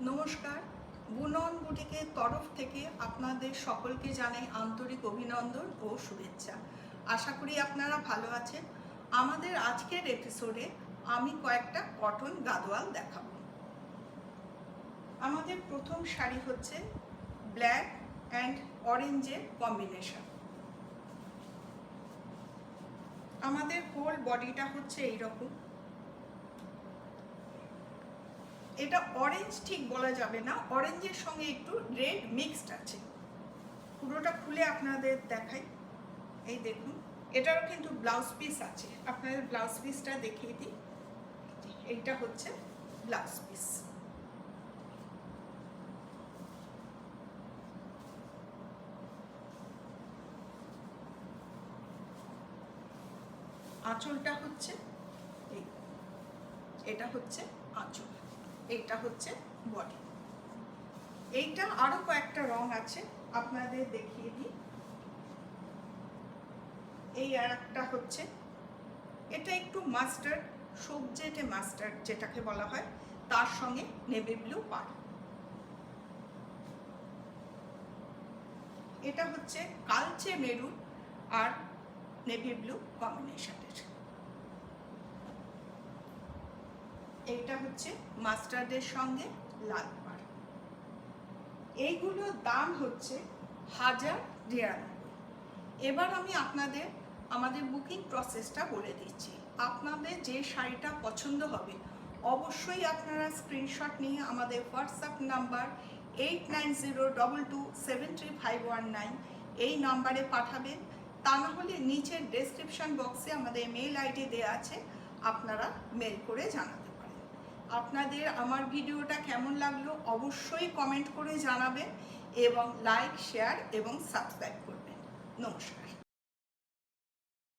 নমস্কার, বুনন বুটিকের তরফ থেকে আপনাদের সকলকে জানাই আন্তরিক অভিনন্দন ও শুভেচ্ছা। আশা করি আপনারা ভালো আছেন। আমাদের আজকের এপিসোডে আমি কয়েকটা কটন গাদোয়াল দেখাবো। আমাদের প্রথম শাড়ি হচ্ছে ব্ল্যাক অ্যান্ড অরেঞ্জের কম্বিনেশন। আমাদের হোল বডিটা হচ্ছে এইরকম। এটা অরেঞ্জ ঠিক বলা যাবে না, অরেঞ্জের সঙ্গে একটু রেড মিক্সড আছে। পুরোটা খুলে আপনাদের দেখাই। এই দেখুন, এটারও কিন্তু ব্লাউজ পিস আছে, আপনাদের ব্লাউজ পিসটা দেখিয়ে দিই। এইটা হচ্ছে ব্লাউজ পিস। আঁচলটা হচ্ছে এই, এটা হচ্ছে আঁচল, এইটা হচ্ছে বডি। এইটা আরো কয়েকটা রং আছে, আপনাদের দেখিয়ে দিই। এই আর একটা হচ্ছে, এটা একটু মাস্টার্ড, সবজেটে মাস্টার্ড যেটাকে বলা হয়, তার সঙ্গে নেভি ব্লু পাড়। এটা হচ্ছে কালচে মেরুন আর নেভি ব্লু কম্বিনেশনের। এইটা হচ্ছে মাস্টার্ডের সঙ্গে লাল পাড়। এইগুলোর দাম হচ্ছে 1099। এবার আমি আপনাদের আমাদের বুকিং প্রসেসটা বলে দিচ্ছি। আপনাদের যে শাড়িটা পছন্দ হবে অবশ্যই আপনারা স্ক্রিনশট নিয়ে আমাদের হোয়াটসঅ্যাপ নাম্বার 8902273519 এই নাম্বারে পাঠাবেন। তা না হলে নিচের ডেসক্রিপশন বক্সে আমাদের মেল আইডি দেওয়া আছে, আপনারা মেল করে জানাতে পারেন। আপনাদের আমার ভিডিওটা কেমন লাগলো অবশ্যই কমেন্ট করে জানাবেন এবং লাইক, শেয়ার এবং সাবস্ক্রাইব করবেন। নমস্কার।